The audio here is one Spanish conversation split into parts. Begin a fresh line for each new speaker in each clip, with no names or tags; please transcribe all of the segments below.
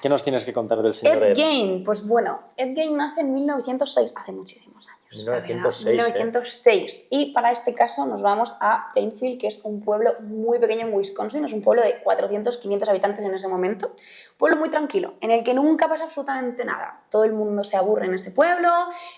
¿Qué nos tienes que contar del señor
Ed
Ed?
Gein, pues bueno, Ed Gein nace en 1906, hace muchísimos años.
1906,
1906. Y para este caso nos vamos a Plainfield, que es un pueblo muy pequeño en Wisconsin, es un pueblo de 400, 500 habitantes en ese momento. Un pueblo muy tranquilo, en el que nunca pasa absolutamente nada. Todo el mundo se aburre en ese pueblo,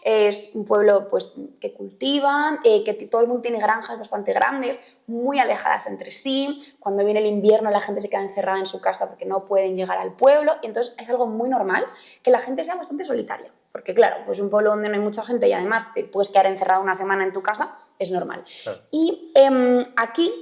es un pueblo pues, que cultivan, que todo el mundo tiene granjas bastante grandes, muy alejadas entre sí. Cuando viene el invierno la gente se queda encerrada en su casa porque no pueden llegar al pueblo. Y entonces es algo muy normal que la gente sea bastante solitaria. Porque claro, pues un pueblo donde no hay mucha gente y además te puedes quedar encerrado una semana en tu casa, es normal.
Claro.
Y aquí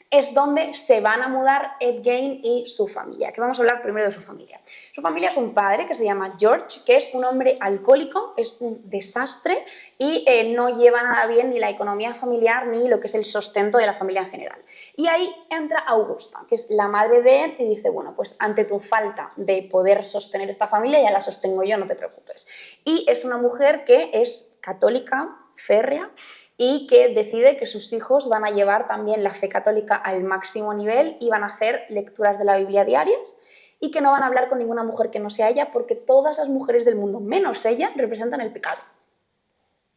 es donde se van a mudar Ed Gein y su familia, que vamos a hablar primero de su familia. Su familia es un padre que se llama George, que es un hombre alcohólico, es un desastre y no lleva nada bien ni la economía familiar ni lo que es el sustento de la familia en general. Y ahí entra Augusta, que es la madre de Ed, y dice, bueno, pues ante tu falta de poder sostener esta familia, ya la sostengo yo, no te preocupes. Y es una mujer que es católica, férrea, y que decide que sus hijos van a llevar también la fe católica al máximo nivel y van a hacer lecturas de la Biblia diarias y que no van a hablar con ninguna mujer que no sea ella porque todas las mujeres del mundo, menos ella, representan el pecado.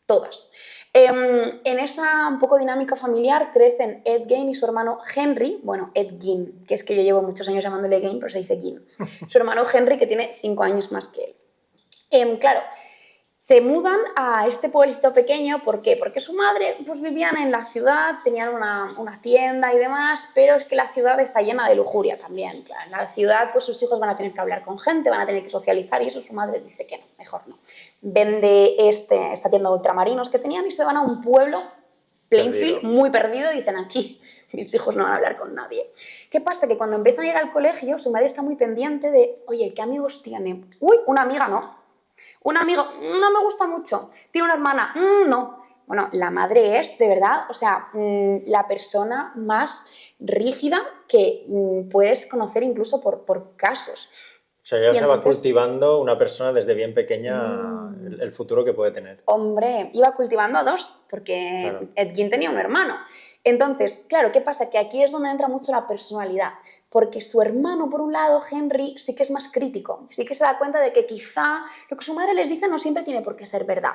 Todas. En esa un poco dinámica familiar crecen Ed Gein y su hermano Henry, bueno, Ed Gein, que es que yo llevo muchos años llamándole Gein, pero se dice Gein. Su hermano Henry, que tiene 5 años más que él. Claro, se mudan a este pueblito pequeño, ¿por qué? Porque su madre, pues vivían en la ciudad, tenían una tienda y demás, pero es que la ciudad está llena de lujuria también. Claro, en la ciudad, pues sus hijos van a tener que hablar con gente, van a tener que socializar y eso su madre dice que no, mejor no. Vende esta tienda de ultramarinos que tenían y se van a un pueblo, Plainfield, muy perdido, y dicen aquí, mis hijos no van a hablar con nadie. ¿Qué pasa? Que cuando empiezan a ir al colegio, su madre está muy pendiente de, oye, ¿qué amigos tiene? Uy, una amiga no. Un amigo, no me gusta mucho. Tiene una hermana, no. Bueno, la madre es, de verdad, o sea, la persona más rígida que puedes conocer incluso por casos.
O sea, ya se va cultivando una persona desde bien pequeña el futuro que puede tener.
Hombre, iba cultivando a 2, porque claro, Ed Gein tenía un hermano. Entonces, claro, ¿qué pasa? Que aquí es donde entra mucho la personalidad, porque su hermano, por un lado, Henry, sí que es más crítico, sí que se da cuenta de que quizá lo que su madre les dice no siempre tiene por qué ser verdad.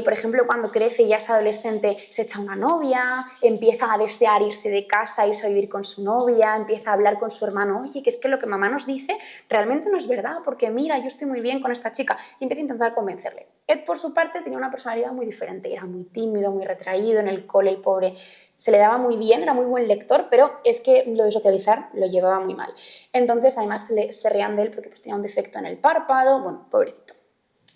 Por ejemplo, cuando crece y ya es adolescente, se echa una novia, empieza a desear irse de casa, irse a vivir con su novia, empieza a hablar con su hermano, oye, que es que lo que mamá nos dice realmente no es verdad, porque mira, yo estoy muy bien con esta chica, y empieza a intentar convencerle. Ed, por su parte, tenía una personalidad muy diferente, era muy tímido, muy retraído, en el cole el pobre se le daba muy bien, era muy buen lector, pero es que lo de socializar lo llevaba muy mal. Entonces, además, se reían de él porque pues, tenía un defecto en el párpado, bueno, pobrecito.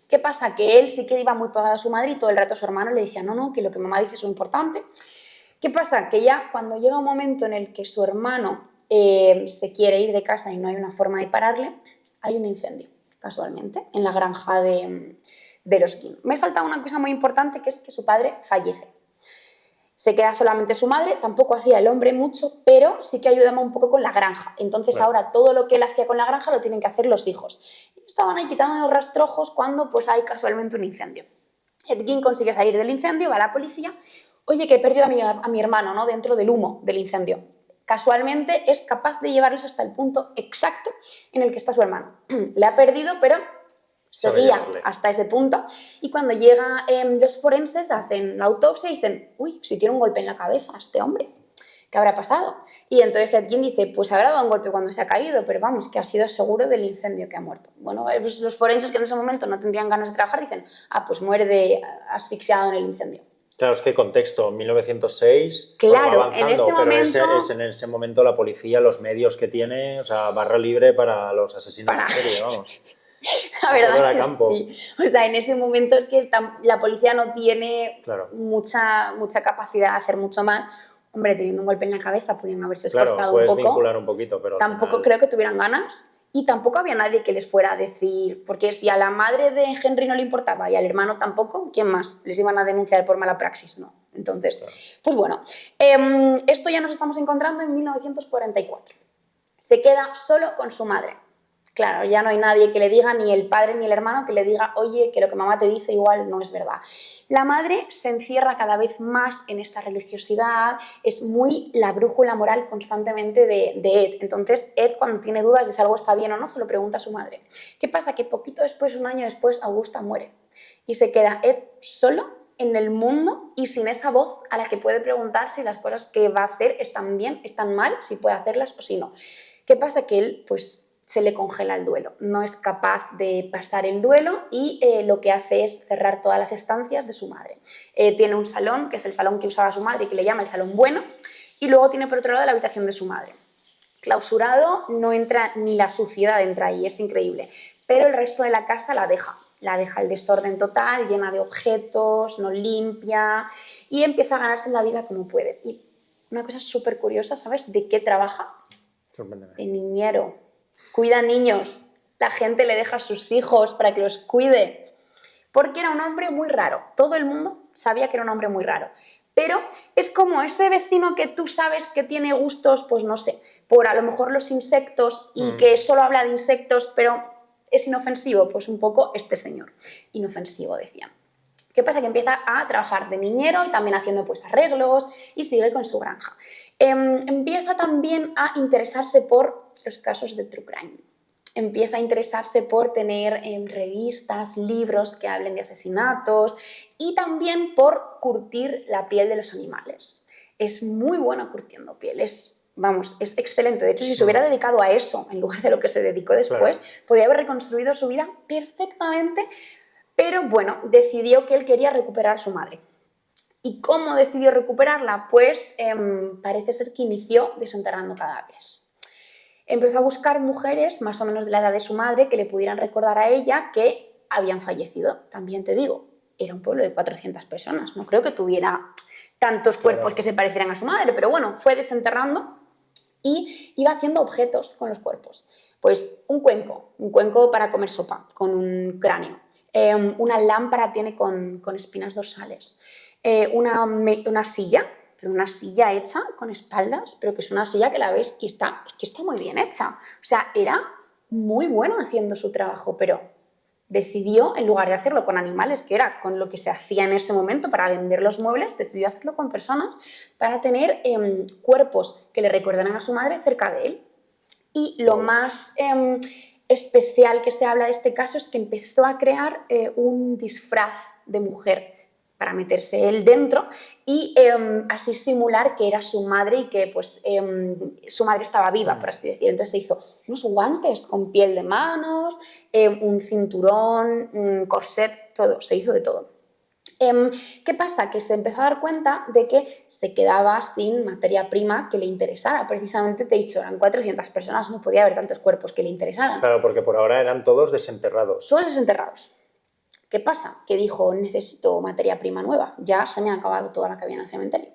¿Qué pasa? Que él sí que iba muy pegado a su madre y todo el rato su hermano le decía, no, que lo que mamá dice es lo importante. ¿Qué pasa? Que ya cuando llega un momento en el que su hermano se quiere ir de casa y no hay una forma de pararle, hay un incendio, casualmente, en la granja de los Gein. Me he saltado una cosa muy importante, que es que su padre fallece. Se queda solamente su madre, tampoco hacía el hombre mucho, pero sí que ayudaba un poco con la granja. Entonces ahora todo lo que él hacía con la granja lo tienen que hacer los hijos. Y estaban ahí quitando los rastrojos cuando pues hay casualmente un incendio. Ed Gein consigue salir del incendio, va a la policía, oye, que he perdido a mi hermano, ¿no? Dentro del humo del incendio. Casualmente es capaz de llevarlos hasta el punto exacto en el que está su hermano. Le ha perdido, pero seguía hasta ese punto y cuando llega los forenses hacen la autopsia y dicen, uy, si tiene un golpe en la cabeza este hombre, ¿qué habrá pasado? Y entonces Ed Gein dice, pues habrá dado un golpe cuando se ha caído, pero vamos, que ha sido seguro del incendio que ha muerto. Bueno, pues los forenses que en ese momento no tendrían ganas de trabajar dicen, pues muere asfixiado en el incendio.
Claro, es que contexto, 1906,
claro,
va avanzando,
en ese momento,
es en ese momento la policía, los medios que tiene, o sea, barra libre para los asesinos en serie, vamos.
La verdad que sí. O sea, en ese momento es que la policía no tiene mucha capacidad de hacer mucho más. Hombre, teniendo un golpe en la cabeza podían haberse esforzado un poco.
Puedes vincular un poquito, pero
tampoco creo que tuvieran ganas y tampoco había nadie que les fuera a decir, porque si a la madre de Henry no le importaba y al hermano tampoco, ¿quién más? Les iban a denunciar por mala praxis, ¿no? Entonces, pues bueno, esto ya nos estamos encontrando en 1944. Se queda solo con su madre. Claro, ya no hay nadie que le diga, ni el padre ni el hermano, que le diga, oye, que lo que mamá te dice igual no es verdad. La madre se encierra cada vez más en esta religiosidad, es muy la brújula moral constantemente de Ed. Entonces, Ed, cuando tiene dudas de si algo está bien o no, se lo pregunta a su madre. ¿Qué pasa? Que poquito después, un año después, Augusta muere y se queda Ed solo en el mundo y sin esa voz a la que puede preguntar si las cosas que va a hacer están bien, están mal, si puede hacerlas o si no. ¿Qué pasa? Que él, pues, se le congela el duelo, no es capaz de pasar el duelo y lo que hace es cerrar todas las estancias de su madre. Tiene un salón, que es el salón que usaba su madre y que le llama el salón bueno, y luego tiene por otro lado la habitación de su madre. Clausurado, no entra ni la suciedad, entra ahí, es increíble, pero el resto de la casa la deja el desorden total, llena de objetos, no limpia y empieza a ganarse la vida como puede. Y una cosa súper curiosa, ¿sabes? ¿De qué trabaja? De niñero. Cuida niños, la gente le deja a sus hijos para que los cuide, porque era un hombre muy raro. Todo el mundo sabía que era un hombre muy raro, pero es como ese vecino que tú sabes que tiene gustos, pues no sé, por a lo mejor los insectos y que solo habla de insectos, pero es inofensivo, pues un poco este señor, inofensivo decían. ¿Qué pasa? Que empieza a trabajar de niñero y también haciendo pues arreglos y sigue con su granja. Empieza también a interesarse por los casos de true crime. Empieza a interesarse por tener revistas, libros que hablen de asesinatos y también por curtir la piel de los animales. Es muy bueno curtiendo piel, es excelente. De hecho, si se hubiera dedicado a eso en lugar de lo que se dedicó después, claro, podría haber reconstruido su vida perfectamente, pero bueno, decidió que él quería recuperar a su madre. ¿Y cómo decidió recuperarla? Pues parece ser que inició desenterrando cadáveres. Empezó a buscar mujeres más o menos de la edad de su madre que le pudieran recordar a ella que habían fallecido. También te digo, era un pueblo de 400 personas, no creo que tuviera tantos cuerpos que se parecieran a su madre, pero bueno, fue desenterrando y iba haciendo objetos con los cuerpos. Pues un cuenco para comer sopa, con un cráneo. Una lámpara tiene con espinas dorsales. Una silla, pero una silla hecha con espaldas, pero que es una silla que la ves y está muy bien hecha. O sea, era muy bueno haciendo su trabajo, pero decidió, en lugar de hacerlo con animales, que era con lo que se hacía en ese momento para vender los muebles, decidió hacerlo con personas para tener cuerpos que le recordaran a su madre cerca de él. Y lo más especial que se habla de este caso es que empezó a crear un disfraz de mujer para meterse él dentro y así simular que era su madre y que pues, su madre estaba viva, por así decirlo. Entonces se hizo unos guantes con piel de manos, un cinturón, un corset, todo, se hizo de todo. ¿Qué pasa? Que se empezó a dar cuenta de que se quedaba sin materia prima que le interesara. Precisamente te he dicho, eran 400 personas, no podía haber tantos cuerpos que le interesaran.
Claro, porque por ahora eran todos desenterrados.
Todos desenterrados. ¿Qué pasa? Que dijo, necesito materia prima nueva, ya se me ha acabado toda la que había en el cementerio.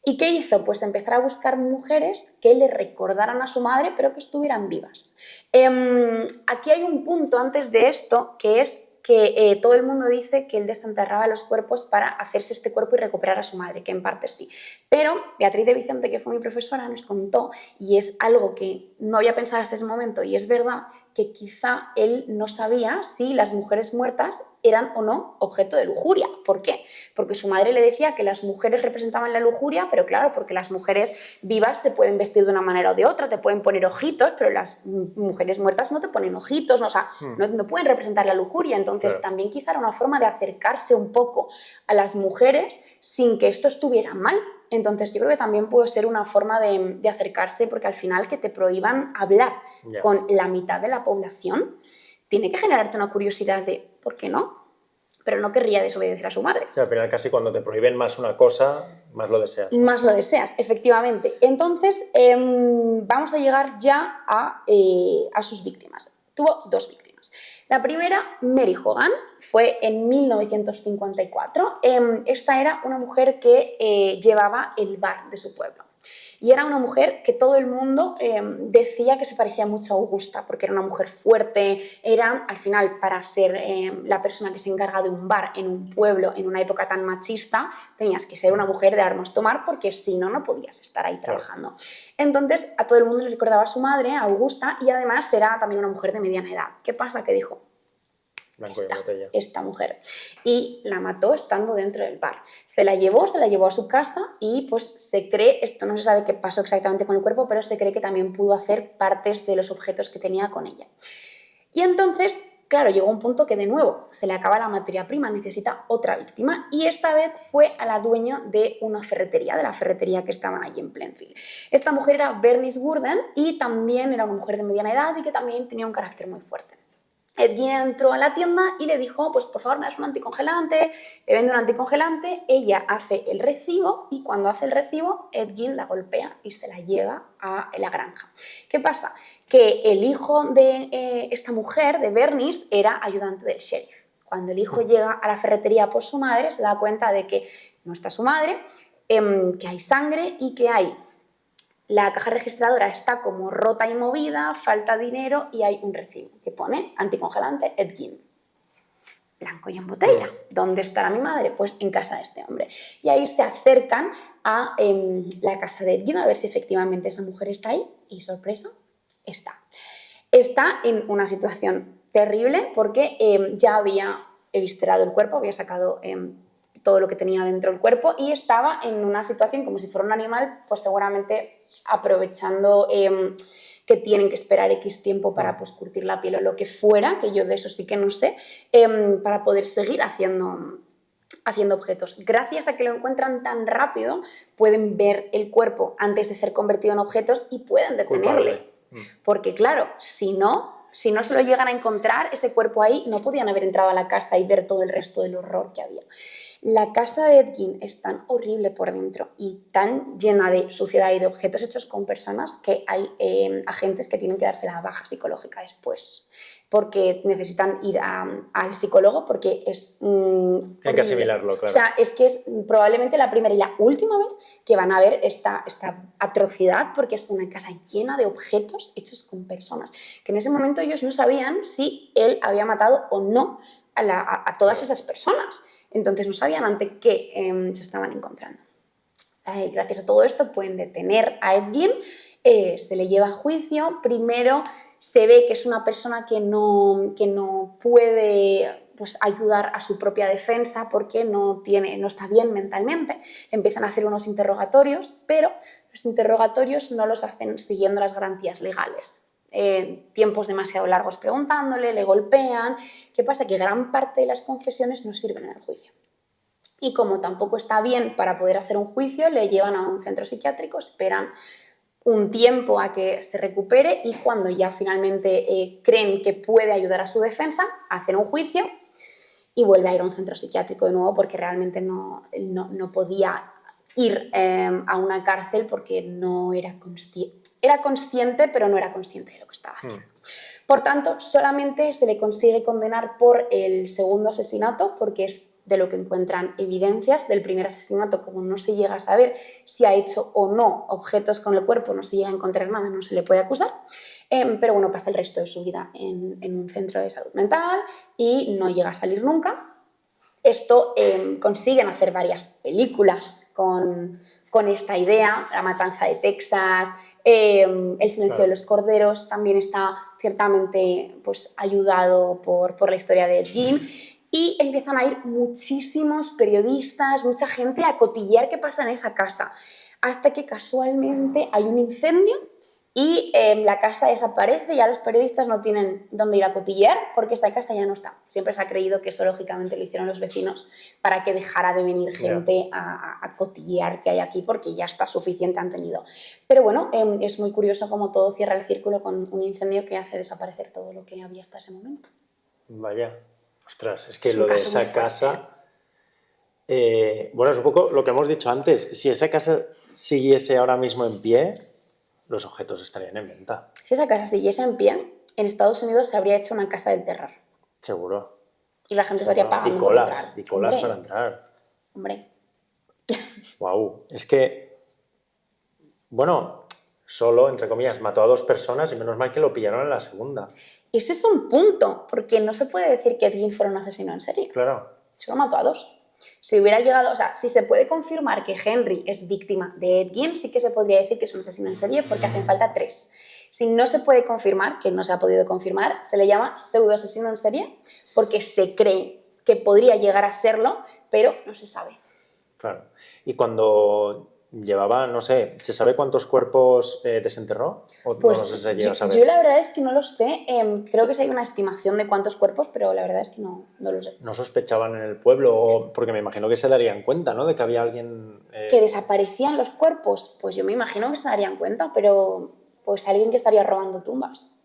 ¿Y qué hizo? Pues empezar a buscar mujeres que le recordaran a su madre, pero que estuvieran vivas. Aquí hay un punto antes de esto, que es que todo el mundo dice que él desenterraba los cuerpos para hacerse este cuerpo y recuperar a su madre, que en parte sí. Pero Beatriz de Vicente, que fue mi profesora, nos contó, y es algo que no había pensado hasta ese momento, y es verdad, que quizá él no sabía si las mujeres muertas eran o no objeto de lujuria. ¿Por qué? Porque su madre le decía que las mujeres representaban la lujuria, pero claro, porque las mujeres vivas se pueden vestir de una manera o de otra, te pueden poner ojitos, pero las mujeres muertas no te ponen ojitos, no, o sea, no pueden representar la lujuria. Entonces también quizá era una forma de acercarse un poco a las mujeres sin que esto estuviera mal. Entonces yo creo que también puede ser una forma de acercarse, porque al final que te prohíban hablar con la mitad de la población tiene que generarte una curiosidad de ¿por qué no? Pero no querría desobedecer a su madre.
O sea, al final casi cuando te prohíben más una cosa, más lo deseas, ¿no?
Más lo deseas, efectivamente. Entonces vamos a llegar ya a sus víctimas. Tuvo 2 víctimas. La primera, Mary Hogan, fue en 1954. Esta era una mujer que llevaba el bar de su pueblo. Y era una mujer que todo el mundo decía que se parecía mucho a Augusta, porque era una mujer fuerte, era, al final, para ser la persona que se encarga de un bar en un pueblo en una época tan machista, tenías que ser una mujer de armas tomar, porque si no, no podías estar ahí trabajando. Entonces, a todo el mundo le recordaba a su madre, a Augusta, y además era también una mujer de mediana edad. ¿Qué pasa? Que dijo, esta mujer, y la mató estando dentro del bar. Se la llevó a su casa y pues se cree, esto no se sabe qué pasó exactamente con el cuerpo, pero se cree que también pudo hacer partes de los objetos que tenía con ella. Y entonces, claro, llegó un punto que de nuevo se le acaba la materia prima, necesita otra víctima, y esta vez fue a la dueña de una ferretería, de la ferretería que estaba allí en Plainfield. Esta mujer era Bernice Gurdon y también era una mujer de mediana edad y que también tenía un carácter muy fuerte. Ed Gein entró a la tienda y le dijo, pues por favor me das un anticongelante, le vende un anticongelante, ella hace el recibo y cuando hace el recibo Ed Gein la golpea y se la lleva a la granja. ¿Qué pasa? Que el hijo de esta mujer, de Bernice, era ayudante del sheriff. Cuando el hijo llega a la ferretería por su madre, se da cuenta de que no está su madre, que hay sangre y que hay... La caja registradora está como rota y movida, falta dinero y hay un recibo que pone anticongelante Ed Gein. Blanco y en botella. ¿Dónde estará mi madre? Pues en casa de este hombre. Y ahí se acercan a la casa de Ed Gein a ver si efectivamente esa mujer está ahí y, sorpresa, está. Está en una situación terrible porque ya había eviscerado el cuerpo, había sacado todo lo que tenía dentro del cuerpo y estaba en una situación como si fuera un animal, pues seguramente aprovechando que tienen que esperar X tiempo para pues, curtir la piel o lo que fuera, que yo de eso sí que no sé, para poder seguir haciendo objetos. Gracias a que lo encuentran tan rápido, pueden ver el cuerpo antes de ser convertido en objetos y pueden detenerle. Porque claro, si no se lo llegan a encontrar, ese cuerpo ahí, no podían haber entrado a la casa y ver todo el resto del horror que había. La casa de Ed Gein es tan horrible por dentro y tan llena de suciedad y de objetos hechos con personas que hay agentes que tienen que darse la baja psicológica después porque necesitan ir al psicólogo porque es
horrible. Hay que asimilarlo, claro.
O sea, es que es probablemente la primera y la última vez que van a ver esta atrocidad porque es una casa llena de objetos hechos con personas, que en ese momento ellos no sabían si él había matado o no a todas esas personas. Entonces no sabían ante qué se estaban encontrando. Gracias a todo esto pueden detener a Ed Gein, se le lleva a juicio. Primero se ve que es una persona que no puede pues, ayudar a su propia defensa porque no está bien mentalmente. Le empiezan a hacer unos interrogatorios, pero los interrogatorios no los hacen siguiendo las garantías legales. Tiempos demasiado largos preguntándole, le golpean. ¿Qué pasa? Que gran parte de las confesiones no sirven en el juicio. Y como tampoco está bien para poder hacer un juicio, le llevan a un centro psiquiátrico, esperan un tiempo a que se recupere y cuando ya finalmente creen que puede ayudar a su defensa, hacen un juicio y vuelve a ir a un centro psiquiátrico de nuevo porque realmente no podía ir a una cárcel porque no era consciente. Era consciente, pero no era consciente de lo que estaba haciendo. Por tanto, solamente se le consigue condenar por el segundo asesinato, porque es de lo que encuentran evidencias. Del primer asesinato, como no se llega a saber si ha hecho o no objetos con el cuerpo, no se llega a encontrar nada, no se le puede acusar. Pero bueno, pasa el resto de su vida en un centro de salud mental y no llega a salir nunca. Esto consiguen hacer varias películas con esta idea, La matanza de Texas, El silencio de los corderos, también está ciertamente pues, ayudado por la historia de Ed Gein. Y empiezan a ir muchísimos periodistas, mucha gente a cotillear qué pasa en esa casa, hasta que casualmente hay un incendio y la casa desaparece, ya los periodistas no tienen dónde ir a cotillear porque esta casa ya no está. Siempre se ha creído que eso lógicamente lo hicieron los vecinos para que dejara de venir gente a cotillear que hay aquí porque ya está suficiente han tenido. Pero bueno, es muy curioso cómo todo cierra el círculo con un incendio que hace desaparecer todo lo que había hasta ese momento.
Vaya. Ostras, es que lo de esa casa... bueno, es un poco lo que hemos dicho antes. Si esa casa siguiese ahora mismo en pie, los objetos estarían en venta.
Si esa casa siguiese en pie, en Estados Unidos se habría hecho una casa del terror.
Seguro.
Y la gente estaría pagando
por entrar.
Y
colas para entrar.
Hombre.
Guau. Es que Bueno, solo, entre comillas, mató a 2 personas y menos mal que lo pillaron en la segunda.
Ese es un punto, porque no se puede decir que Ed Gein fuera un asesino en serie.
Claro.
Solo mató a 2. Si hubiera llegado, o sea, si se puede confirmar que Henry es víctima de Ed Gein, sí que se podría decir que es un asesino en serie porque hacen falta 3. Si no se puede confirmar, que no se ha podido confirmar, se le llama pseudo asesino en serie porque se cree que podría llegar a serlo, pero no se sabe.
Claro. Y cuando llevaba, no sé, ¿se sabe cuántos cuerpos desenterró? ¿O
Pues
no se llega a saber?
yo la verdad es que no lo sé. Creo que sí hay una estimación de cuántos cuerpos, pero la verdad es que no lo sé.
¿No sospechaban en el pueblo? Porque me imagino que se darían cuenta, ¿no? De que había alguien...
¿Que desaparecían los cuerpos? Pues yo me imagino que se darían cuenta, pero pues alguien que estaría robando tumbas.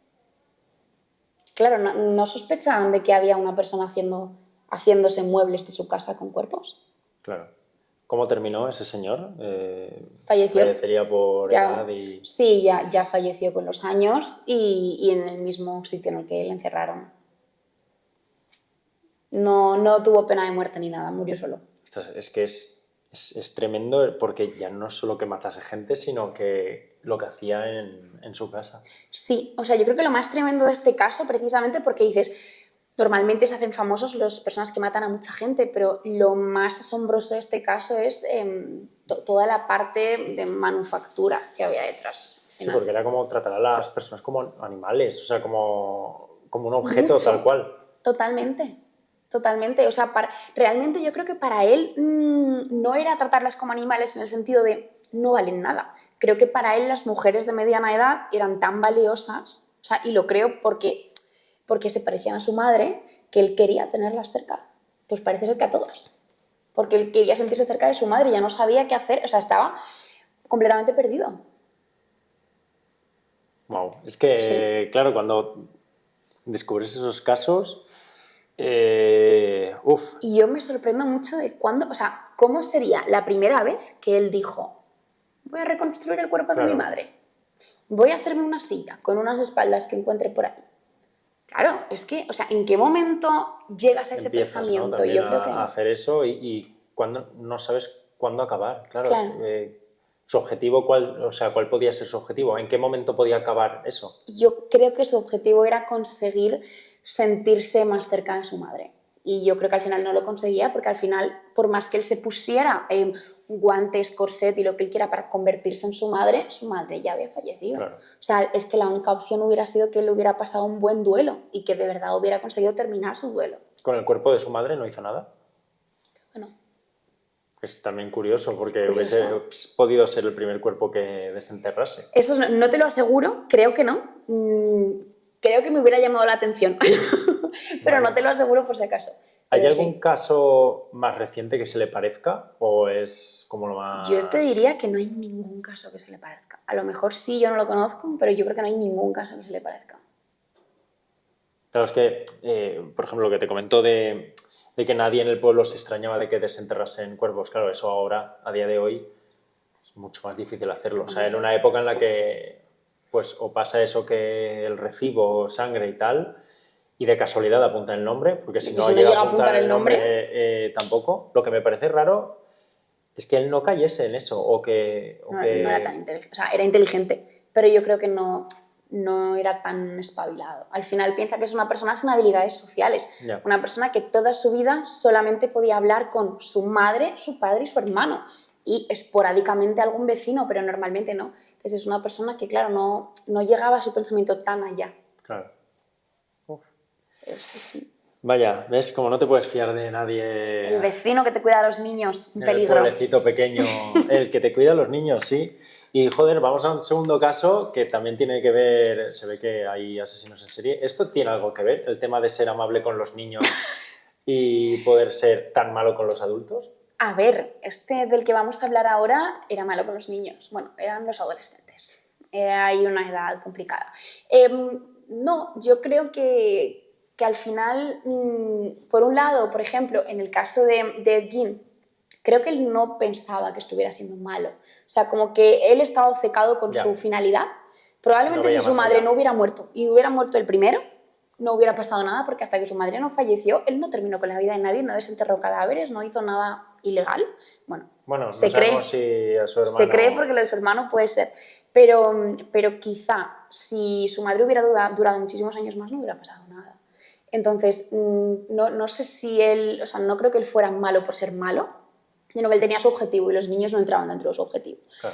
Claro, no sospechaban de que había una persona haciéndose muebles de su casa con cuerpos.
Claro. ¿Cómo terminó ese señor?
Falleció.
Fallecería por edad y...
Sí, ya falleció con los años y en el mismo sitio en el que le encerraron. No tuvo pena de muerte ni nada, murió solo.
Es que es tremendo porque ya no es solo que matase gente, sino que lo que hacía en su casa.
Sí, o sea, yo creo que lo más tremendo de este caso, precisamente porque dices, normalmente se hacen famosos las personas que matan a mucha gente, pero lo más asombroso de este caso es toda la parte de manufactura que había detrás.
Sí, porque era como tratar a las personas como animales, o sea, como un objeto tal cual.
Totalmente. O sea, realmente yo creo que para él no era tratarlas como animales en el sentido de no valen nada. Creo que para él las mujeres de mediana edad eran tan valiosas, o sea, y lo creo porque se parecían a su madre, que él quería tenerlas cerca. Pues parece ser que a todas. Porque él quería sentirse cerca de su madre, ya no sabía qué hacer, o sea, estaba completamente perdido.
Wow, es que, sí. Claro, cuando descubres esos casos,
Y yo me sorprendo mucho de cómo sería la primera vez que él dijo, voy a reconstruir el cuerpo de mi madre, voy a hacerme una silla con unas espaldas que encuentre por ahí. Claro, es que, o sea, ¿en qué momento llegas a ese pensamiento?
¿No?
Yo creo que
a hacer eso y cuando no sabes cuándo acabar, claro. Su objetivo, ¿cuál podía ser su objetivo? ¿En qué momento podía acabar eso?
Yo creo que su objetivo era conseguir sentirse más cerca de su madre. Y yo creo que al final no lo conseguía porque al final, por más que él se pusiera guantes, corset y lo que él quiera para convertirse en su madre ya había fallecido.
Claro.
O sea, es que la única opción hubiera sido que él hubiera pasado un buen duelo y que de verdad hubiera conseguido terminar su duelo.
¿Con el cuerpo de su madre no hizo nada?
Creo que no.
Es también curioso porque hubiese podido ser el primer cuerpo que desenterrase.
Eso no te lo aseguro, creo que no. Creo que me hubiera llamado la atención, pero vale. No te lo aseguro por si acaso.
¿Hay algún caso más reciente que se le parezca o es como lo más...?
Yo te diría que no hay ningún caso que se le parezca. A lo mejor sí, yo no lo conozco, pero yo creo que no hay ningún caso que se le parezca.
Claro, es que, por ejemplo, lo que te comento de que nadie en el pueblo se extrañaba de que desenterrasen cuerpos, claro, eso ahora, a día de hoy, es mucho más difícil hacerlo. O sea, en una época en la que, pues, o pasa eso que el recibo, sangre y tal, y de casualidad apunta el nombre, porque si no llega a apuntar el nombre tampoco. Lo que me parece raro es que él no cayese en eso,
no era tan inteligente, o sea, era inteligente, pero yo creo que no era tan espabilado. Al final piensa que es una persona sin habilidades sociales, una persona que toda su vida solamente podía hablar con su madre, su padre y su hermano, y esporádicamente algún vecino, pero normalmente no. Entonces es una persona que, claro, no llegaba a su pensamiento tan allá.
Claro.
Sí.
Vaya, ¿ves? Como no te puedes fiar de nadie...
El vecino que te cuida a los niños, un peligro.
El pobrecito pequeño, el que te cuida a los niños, sí. Y, joder, vamos a un segundo caso que también tiene que ver, se ve que hay asesinos en serie. ¿Esto tiene algo que ver, el tema de ser amable con los niños y poder ser tan malo con los adultos?
A ver, este del que vamos a hablar ahora era malo con los niños. Bueno, eran los adolescentes. Hay una edad complicada. No, yo creo que al final, por un lado, por ejemplo, en el caso de Ed Gein, creo que él no pensaba que estuviera siendo malo. O sea, como que él estaba obcecado con su finalidad. Probablemente si su madre no hubiera muerto y hubiera muerto el primero, no hubiera pasado nada, porque hasta que su madre no falleció, él no terminó con la vida de nadie, no desenterró cadáveres, no hizo nada ilegal. Bueno,
no sabemos si a su hermano...
Se cree porque lo de su hermano puede ser. Pero quizá si su madre hubiera durado muchísimos años más, no hubiera pasado nada. Entonces, no sé si él... O sea, no creo que él fuera malo por ser malo, sino que él tenía su objetivo y los niños no entraban dentro de su objetivo.
Claro.